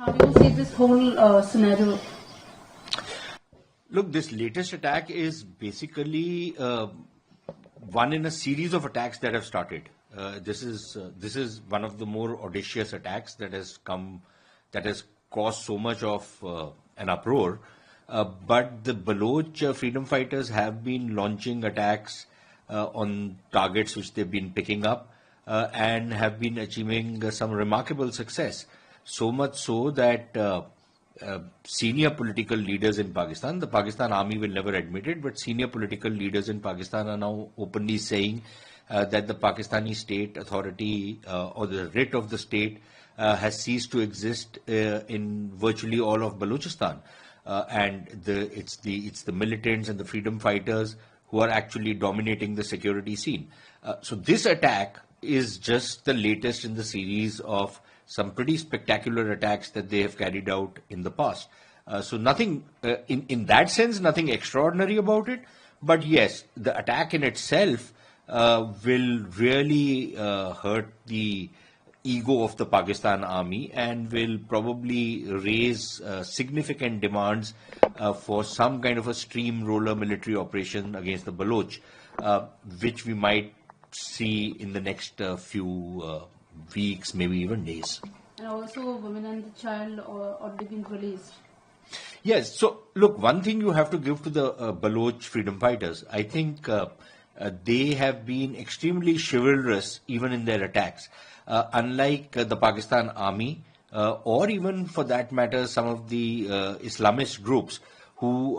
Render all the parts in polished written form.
How do you see this whole scenario? Look, this latest attack is basically one in a series of attacks that have started. This is one of the more audacious attacks that has caused so much of an uproar. But the Baloch freedom fighters have been launching attacks on targets which they've been picking up and have been achieving some remarkable success. So much so that senior political leaders in Pakistan, the Pakistan army will never admit it, but senior political leaders in Pakistan are now openly saying that the Pakistani state authority or the writ of the state has ceased to exist in virtually all of Baluchistan. And it's the militants and the freedom fighters who are actually dominating the security scene. So this attack is just the latest in the series of some pretty spectacular attacks that they have carried out in the past. So nothing, in that sense, nothing extraordinary about it. But yes, the attack in itself will really hurt the ego of the Pakistan army and will probably raise significant demands for some kind of a steamroller military operation against the Baloch, which we might see in the next few weeks, maybe even days. And also women and the child already been released. Yes, so look, one thing you have to give to the Baloch freedom fighters, I think they have been extremely chivalrous even in their attacks. Unlike the Pakistan army, or even for that matter, some of the Islamist groups who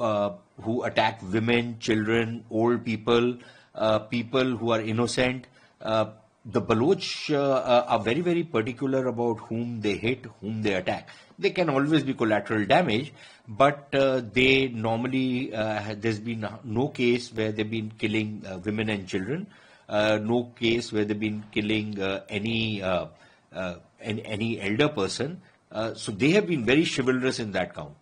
attack women, children, old people, people who are innocent, the Baloch are very, very particular about whom they hit, whom they attack. They can always be collateral damage, but they normally, there's been no case where they've been killing women and children, no case where they've been killing any elder person. So they have been very chivalrous in that count.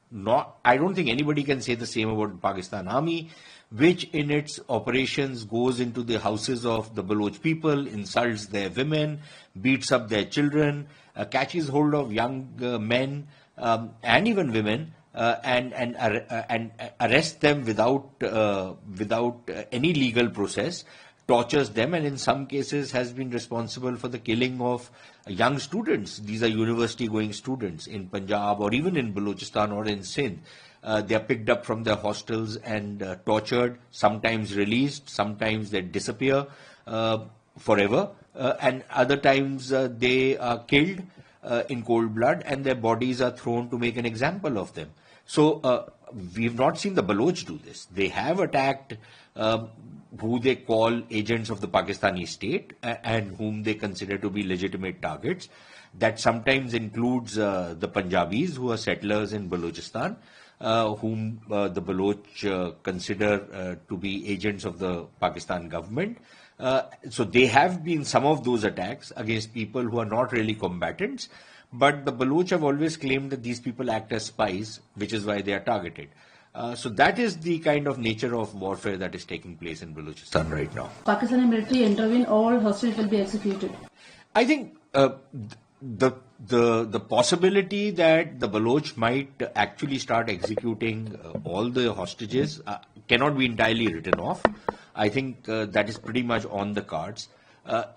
I don't think anybody can say the same about the Pakistan army, which in its operations goes into the houses of the Baloch people, insults their women, beats up their children, catches hold of young men and even women, and arrests them without any legal process, tortures them, and in some cases has been responsible for the killing of young students. These are university-going students in Punjab or even in Baluchistan or in Sindh. They are picked up from their hostels and tortured, sometimes released, sometimes they disappear forever, and other times they are killed in cold blood and their bodies are thrown to make an example of them. So we've not seen the Baloch do this. They have attacked who they call agents of the Pakistani state and whom they consider to be legitimate targets. That sometimes includes the Punjabis who are settlers in Baluchistan, whom the Baloch consider to be agents of the Pakistan government. So they have been some of those attacks against people who are not really combatants, but the Baloch have always claimed that these people act as spies, which is why they are targeted. So that is the kind of nature of warfare that is taking place in Baluchistan right now. Pakistani military intervene, all hostages will be executed. I think the possibility that the Baloch might actually start executing all the hostages cannot be entirely written off. I think that is pretty much on the cards.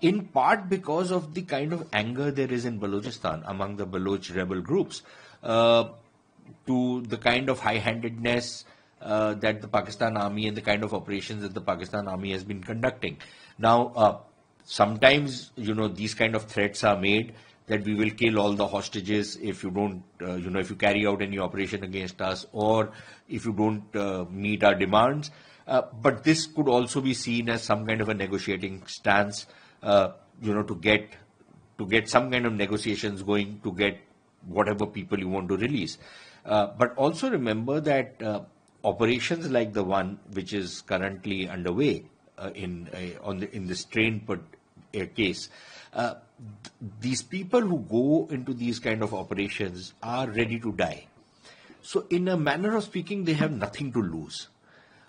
In part because of the kind of anger there is in Baluchistan among the Baloch rebel groups to the kind of high-handedness that the Pakistan army and the kind of operations that the Pakistan army has been conducting. Now, sometimes, these kind of threats are made that we will kill all the hostages if you don't, if you carry out any operation against us or if you don't meet our demands. But this could also be seen as some kind of a negotiating stance, to get some kind of negotiations going to get whatever people you want to release. But also remember that operations like the one which is currently underway in this train case, these people who go into these kind of operations are ready to die. So in a manner of speaking, they have nothing to lose.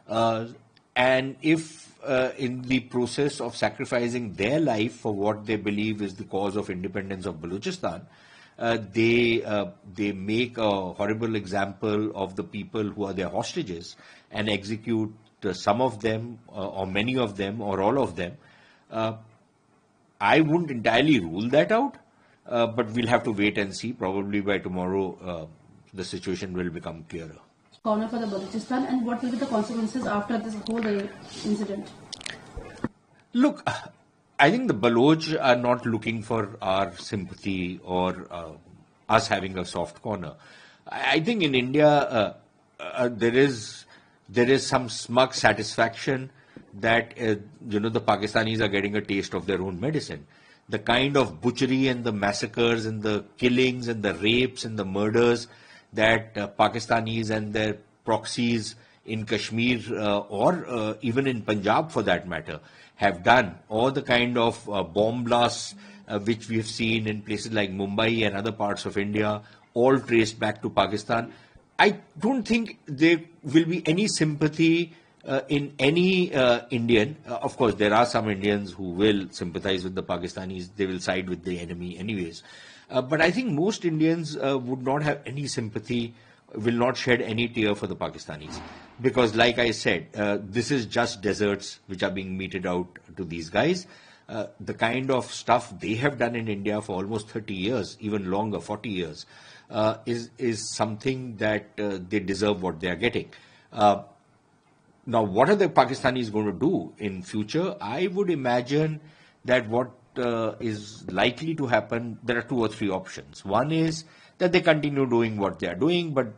And if in the process of sacrificing their life for what they believe is the cause of independence of Baluchistan, they make a horrible example of the people who are their hostages and execute some of them or many of them or all of them. I wouldn't entirely rule that out, but we'll have to wait and see. Probably by tomorrow, the situation will become clearer. Corner for the Baluchistan, and what will be the consequences after this whole incident? Look, I think the Baloch are not looking for our sympathy or us having a soft corner. I think in India there is some smug satisfaction that the Pakistanis are getting a taste of their own medicine. The kind of butchery and the massacres and the killings and the rapes and the murders that Pakistanis and their proxies in Kashmir or even in Punjab for that matter have done, or the kind of bomb blasts which we have seen in places like Mumbai and other parts of India, all traced back to Pakistan. I don't think there will be any sympathy in any Indian. Of course, there are some Indians who will sympathize with the Pakistanis. They will side with the enemy anyways. But I think most Indians would not have any sympathy, will not shed any tear for the Pakistanis. Because like I said, this is just deserts which are being meted out to these guys. The kind of stuff they have done in India for almost 30 years, even longer, 40 years, is something that they deserve what they are getting. Now, what are the Pakistanis going to do in future? I would imagine that what is likely to happen, there are 2 or 3 options. One is that they continue doing what they are doing, but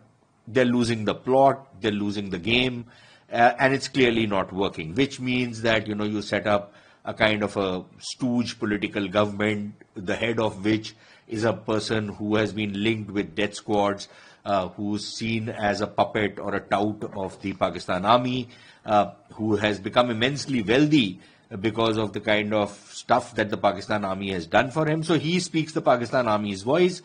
they're losing the plot, they're losing the game, and it's clearly not working, which means that, you set up a kind of a stooge political government, the head of which is a person who has been linked with death squads, who's seen as a puppet or a tout of the Pakistan army, who has become immensely wealthy because of the kind of stuff that the Pakistan army has done for him. So he speaks the Pakistan army's voice.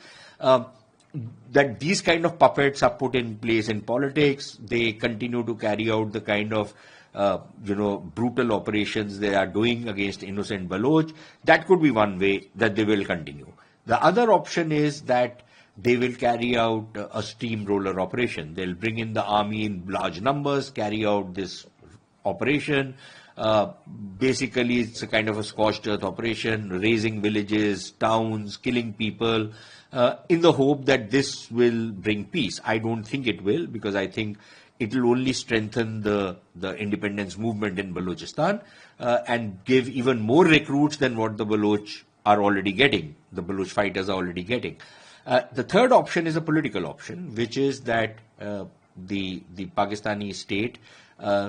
That these kind of puppets are put in place in politics. They continue to carry out the kind of brutal operations they are doing against innocent Baloch. That could be one way that they will continue. The other option is that they will carry out a steamroller operation. They'll bring in the army in large numbers, carry out this operation. Basically, it's a kind of a scorched earth operation, razing villages, towns, killing people, in the hope that this will bring peace. I don't think it will, because I think it will only strengthen the independence movement in Baluchistan and give even more recruits than what the Baloch are already getting, the Baloch fighters are already getting. The third option is a political option, which is that the Pakistani state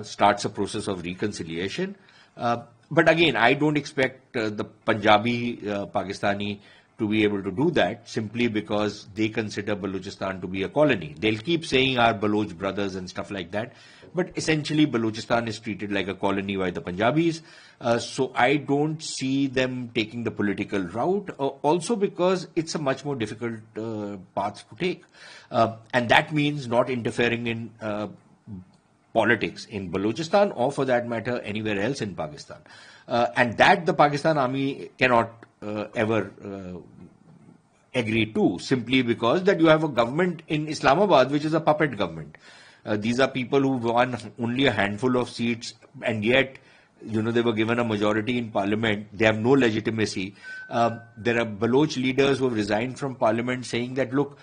starts a process of reconciliation. But again, I don't expect the Punjabi Pakistani to be able to do that simply because they consider Baluchistan to be a colony. They'll keep saying our Baloch brothers and stuff like that, but essentially Baluchistan is treated like a colony by the Punjabis. So I don't see them taking the political route, also because it's a much more difficult path to take. And that means not interfering in politics in Baluchistan or for that matter anywhere else in Pakistan. And that the Pakistan army cannot ever agree to, simply because that you have a government in Islamabad which is a puppet government. These are people who won only a handful of seats, and yet they were given a majority in parliament. They have no legitimacy. There are Baloch leaders who have resigned from parliament saying that, look,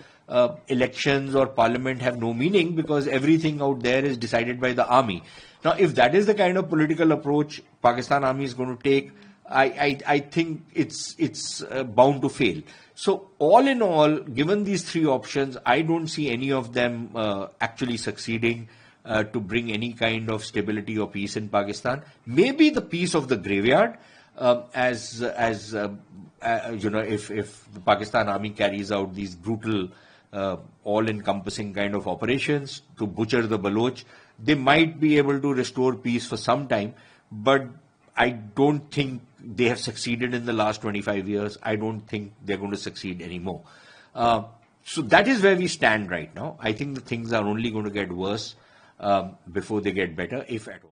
elections or parliament have no meaning because everything out there is decided by the army. Now, if that is the kind of political approach Pakistan army is going to take, I think it's bound to fail. So all in all, given these 3 options, I don't see any of them actually succeeding to bring any kind of stability or peace in Pakistan. Maybe the peace of the graveyard, if the Pakistan army carries out these brutal, all-encompassing kind of operations to butcher the Baloch, they might be able to restore peace for some time, but I don't think they have succeeded in the last 25 years. I don't think they're going to succeed anymore. So that is where we stand right now. I think the things are only going to get worse before they get better, if at all.